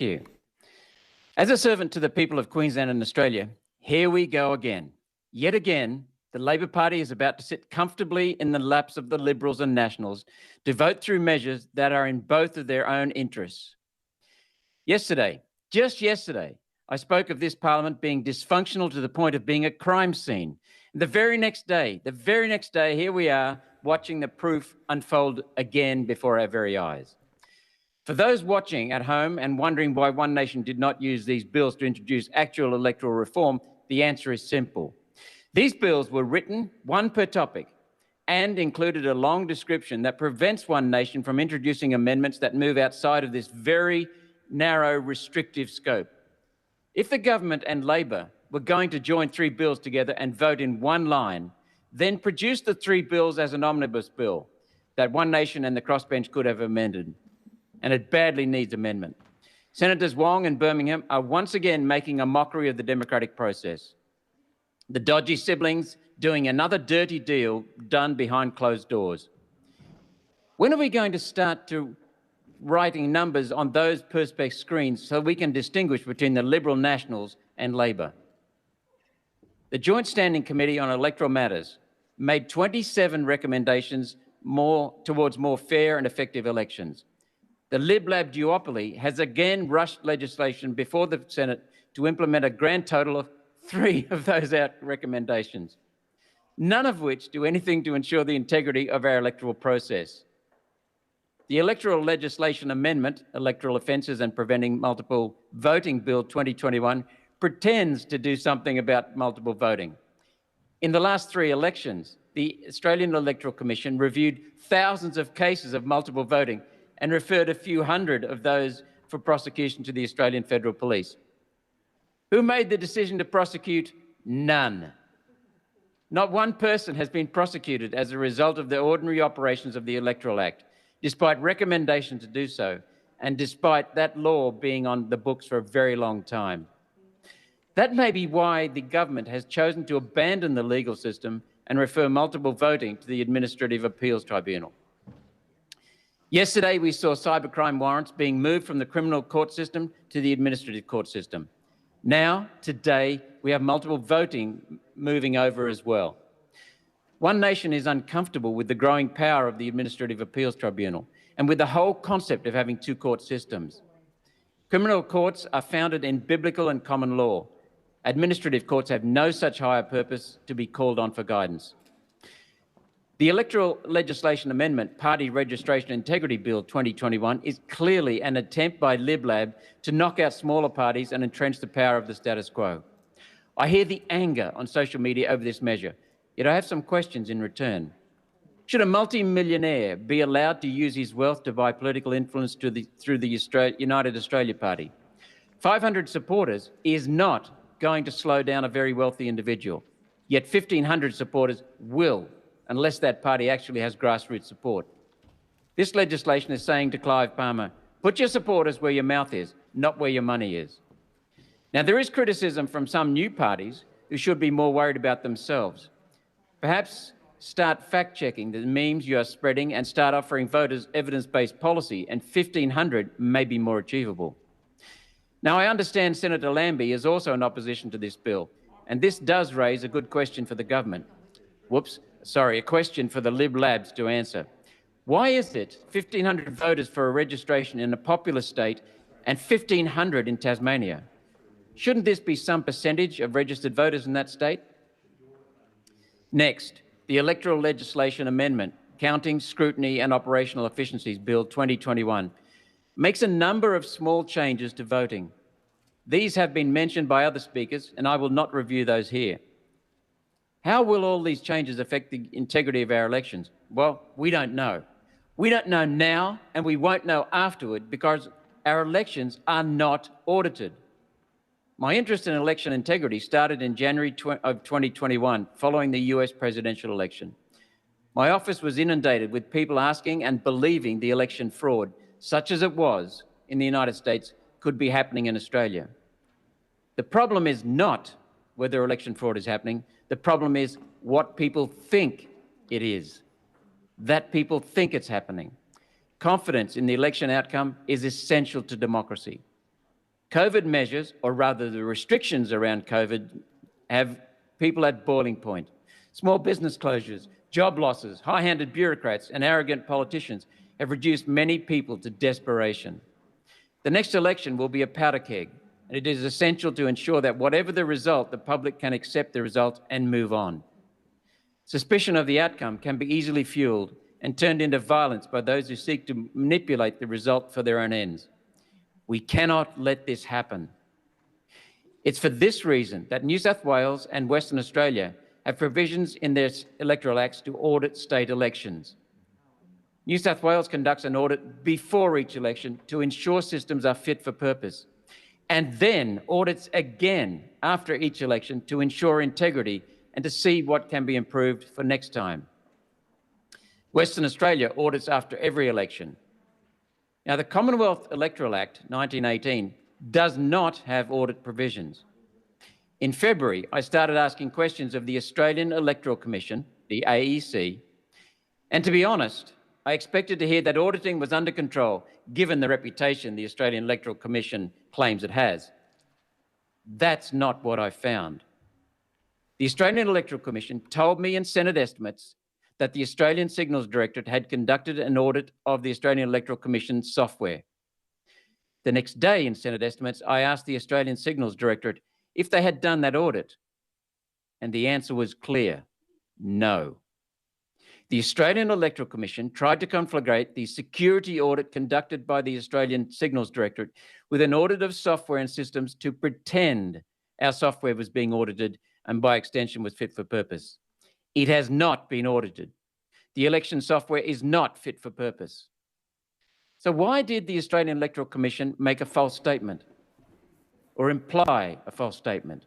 Thank you. As a servant to the people of Queensland and Australia, here we go again. Yet again, the Labor Party is about to sit comfortably in the laps of the Liberals and Nationals to vote through measures that are in both of their own interests. Yesterday, just yesterday, I spoke of this Parliament being dysfunctional to the point of being a crime scene. The very next day, here we are watching the proof unfold again before our very eyes. For those watching at home and wondering why One Nation did not use these bills to introduce actual electoral reform, the answer is simple. These bills were written, one per topic, and included a long description that prevents One Nation from introducing amendments that move outside of this very narrow, restrictive scope. If the government and Labor were going to join three bills together and vote in one line, then produce the three bills as an omnibus bill that One Nation and the crossbench could have amended. And it badly needs amendment. Senators Wong and Birmingham are once again making a mockery of the democratic process. The dodgy siblings doing another dirty deal done behind closed doors. When are we going to start to writing numbers on those perspex screens so we can distinguish between the Liberal Nationals and Labor? The Joint Standing Committee on Electoral Matters made 27 recommendations towards more fair and effective elections. The Lib-Lab duopoly has again rushed legislation before the Senate to implement a grand total of 3 of those recommendations, none of which do anything to ensure the integrity of our electoral process. The Electoral Legislation Amendment, Electoral Offences and Preventing Multiple Voting Bill 2021, pretends to do something about multiple voting. In the last 3 elections, the Australian Electoral Commission reviewed thousands of cases of multiple voting and referred a few hundred of those for prosecution to the Australian Federal Police. Who made the decision to prosecute? None. Not one person has been prosecuted as a result of the ordinary operations of the Electoral Act, despite recommendations to do so, and despite that law being on the books for a very long time. That may be why the government has chosen to abandon the legal system and refer multiple voting to the Administrative Appeals Tribunal. Yesterday, we saw cybercrime warrants being moved from the criminal court system to the administrative court system. Now, today, we have multiple voting moving over as well. One Nation is uncomfortable with the growing power of the Administrative Appeals Tribunal and with the whole concept of having 2 court systems. Criminal courts are founded in biblical and common law. Administrative courts have no such higher purpose to be called on for guidance. The Electoral Legislation Amendment Party Registration Integrity Bill 2021 is clearly an attempt by Lib-Lab to knock out smaller parties and entrench the power of the status quo. I hear the anger on social media over this measure, yet I have some questions in return. Should a multi-millionaire be allowed to use his wealth to buy political influence through the United Australia Party? 500 supporters is not going to slow down a very wealthy individual, yet 1,500 supporters will, unless that party actually has grassroots support. This legislation is saying to Clive Palmer, put your supporters where your mouth is, not where your money is. Now, there is criticism from some new parties who should be more worried about themselves. Perhaps start fact-checking the memes you are spreading and start offering voters evidence-based policy, and 1,500 may be more achievable. Now, I understand Senator Lambie is also in opposition to this bill, and this does raise a good question for the government. A question for the Lib-Labs to answer. Why is it 1,500 voters for a registration in a populous state and 1,500 in Tasmania? Shouldn't this be some percentage of registered voters in that state? Next, the Electoral Legislation Amendment, Counting, Scrutiny and Operational Efficiencies Bill 2021, makes a number of small changes to voting. These have been mentioned by other speakers, and I will not review those here. How will all these changes affect the integrity of our elections? Well, we don't know. We don't know now, and we won't know afterward because our elections are not audited. My interest in election integrity started in January of 2021, following the US presidential election. My office was inundated with people asking and believing the election fraud, such as it was in the United States, could be happening in Australia. The problem is not whether election fraud is happening. The problem is what people think it is, that people think it's happening. Confidence in the election outcome is essential to democracy. COVID measures, or rather the restrictions around COVID, have people at boiling point. Small business closures, job losses, high-handed bureaucrats and arrogant politicians have reduced many people to desperation. The next election will be a powder keg, and it is essential to ensure that whatever the result, the public can accept the result and move on. Suspicion of the outcome can be easily fueled and turned into violence by those who seek to manipulate the result for their own ends. We cannot let this happen. It's for this reason that New South Wales and Western Australia have provisions in their electoral acts to audit state elections. New South Wales conducts an audit before each election to ensure systems are fit for purpose, and then audits again after each election to ensure integrity and to see what can be improved for next time. Western Australia audits after every election. Now, the Commonwealth Electoral Act 1918 does not have audit provisions. In February, I started asking questions of the Australian Electoral Commission, the AEC, and to be honest, I expected to hear that auditing was under control, given the reputation the Australian Electoral Commission claims it has. That's not what I found. The Australian Electoral Commission told me in Senate estimates that the Australian Signals Directorate had conducted an audit of the Australian Electoral Commission software. The next day in Senate estimates, I asked the Australian Signals Directorate if they had done that audit, and the answer was clear: no. The Australian Electoral Commission tried to conflagrate the security audit conducted by the Australian Signals Directorate with an audit of software and systems to pretend our software was being audited and by extension was fit for purpose. It has not been audited. The election software is not fit for purpose. So why did the Australian Electoral Commission make a false statement or imply a false statement?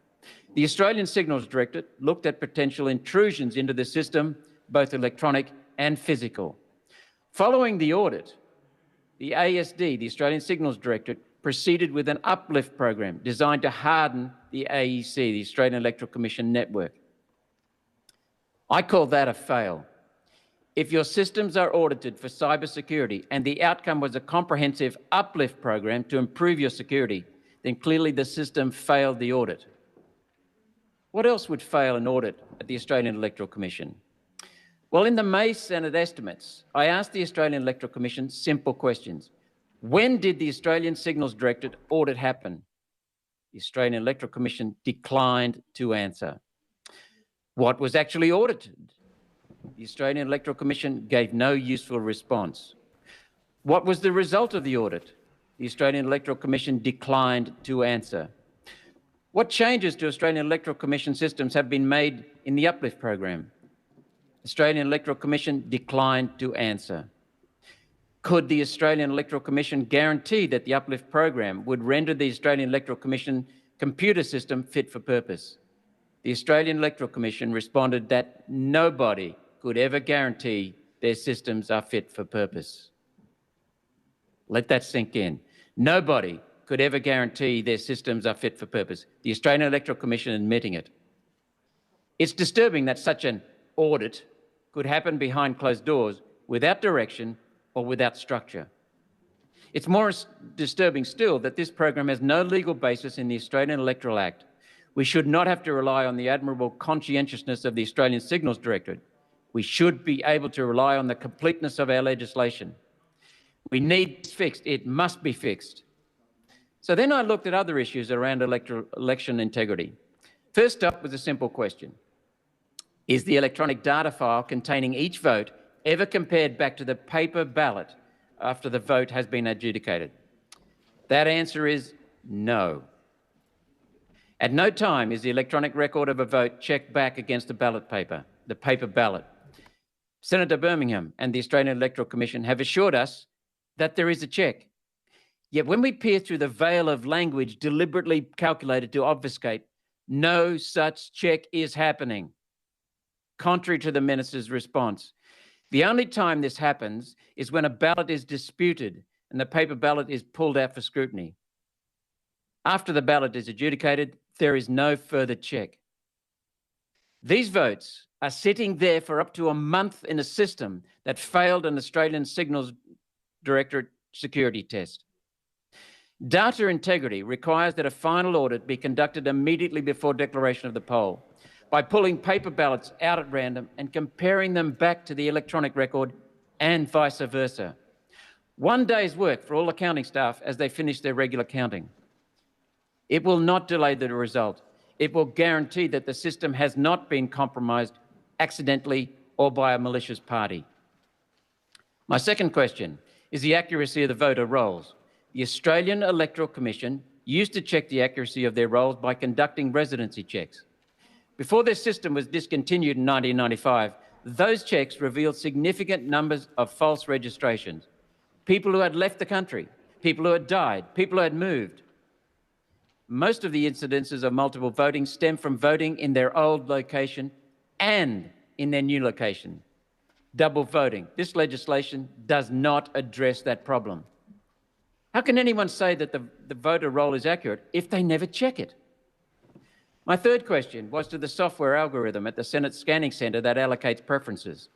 The Australian Signals Directorate looked at potential intrusions into the system, both electronic and physical. Following the audit, the ASD, the Australian Signals Directorate, proceeded with an uplift program designed to harden the AEC, the Australian Electoral Commission network. I call that a fail. If your systems are audited for cybersecurity and the outcome was a comprehensive uplift program to improve your security, then clearly the system failed the audit. What else would fail an audit at the Australian Electoral Commission? Well, in the May Senate estimates, I asked the Australian Electoral Commission simple questions. When did the Australian Signals Directorate audit happen? The Australian Electoral Commission declined to answer. What was actually audited? The Australian Electoral Commission gave no useful response. What was the result of the audit? The Australian Electoral Commission declined to answer. What changes to Australian Electoral Commission systems have been made in the uplift program? Australian Electoral Commission declined to answer. Could the Australian Electoral Commission guarantee that the uplift program would render the Australian Electoral Commission computer system fit for purpose? The Australian Electoral Commission responded that nobody could ever guarantee their systems are fit for purpose. Let that sink in. Nobody could ever guarantee their systems are fit for purpose. The Australian Electoral Commission admitting it. It's disturbing that such an audit could happen behind closed doors without direction or without structure. It's more disturbing still that this program has no legal basis in the Australian Electoral Act. We should not have to rely on the admirable conscientiousness of the Australian Signals Directorate. We should be able to rely on the completeness of our legislation. We need this fixed. It must be fixed. So then I looked at other issues around election integrity. First up was a simple question. Is the electronic data file containing each vote ever compared back to the paper ballot after the vote has been adjudicated? That answer is no. At no time is the electronic record of a vote checked back against the ballot paper, the paper ballot. Senator Birmingham and the Australian Electoral Commission have assured us that there is a check. Yet when we peer through the veil of language deliberately calculated to obfuscate, no such check is happening. Contrary to the minister's response, the only time this happens is when a ballot is disputed and the paper ballot is pulled out for scrutiny. After the ballot is adjudicated, there is no further check. These votes are sitting there for up to a month in a system that failed an Australian Signals Directorate security test. Data integrity requires that a final audit be conducted immediately before declaration of the poll by pulling paper ballots out at random and comparing them back to the electronic record and vice versa. 1 day's work for all accounting staff as they finish their regular counting. It will not delay the result. It will guarantee that the system has not been compromised accidentally or by a malicious party. My second question is the accuracy of the voter rolls. The Australian Electoral Commission used to check the accuracy of their rolls by conducting residency checks. Before this system was discontinued in 1995, those checks revealed significant numbers of false registrations. People who had left the country, people who had died, people who had moved. Most of the incidences of multiple voting stem from voting in their old location and in their new location. Double voting. This legislation does not address that problem. How can anyone say that the voter roll is accurate if they never check it? My third question was to the software algorithm at the Senate Scanning Centre that allocates preferences.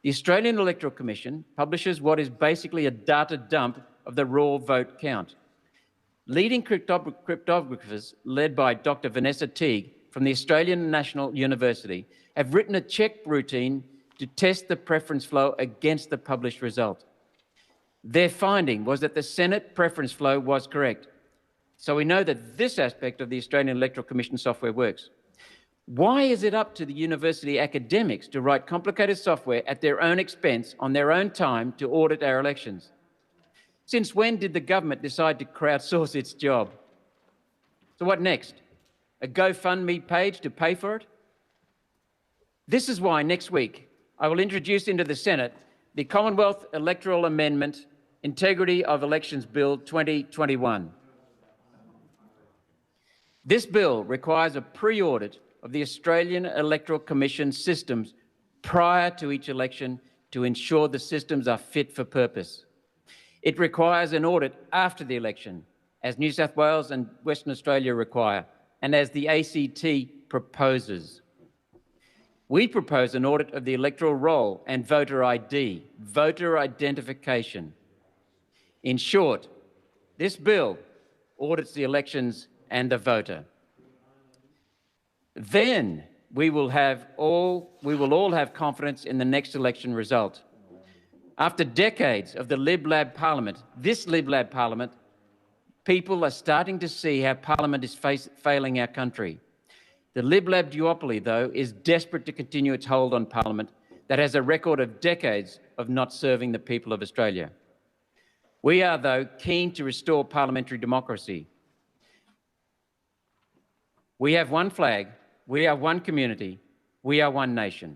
The Australian Electoral Commission publishes what is basically a data dump of the raw vote count. Leading cryptographers, led by Dr. Vanessa Teague from the Australian National University, have written a check routine to test the preference flow against the published result. Their finding was that the Senate preference flow was correct. So we know that this aspect of the Australian Electoral Commission software works. Why is it up to the university academics to write complicated software at their own expense on their own time to audit our elections? Since when did the government decide to crowdsource its job? So what next? A GoFundMe page to pay for it? This is why next week I will introduce into the Senate the Commonwealth Electoral Amendment Integrity of Elections Bill 2021. This bill requires a pre-audit of the Australian Electoral Commission systems prior to each election to ensure the systems are fit for purpose. It requires an audit after the election, as New South Wales and Western Australia require, and as the ACT proposes. We propose an audit of the electoral roll and voter ID, voter identification. In short, this bill audits the elections and the voter. Then we will all have confidence in the next election result. After decades of the Lib Lab Parliament, this Lib Lab Parliament, people are starting to see how Parliament is failing our country. The Lib Lab duopoly, though, is desperate to continue its hold on Parliament that has a record of decades of not serving the people of Australia. We are, though, keen to restore parliamentary democracy. We have one flag, we are one community, we are one nation.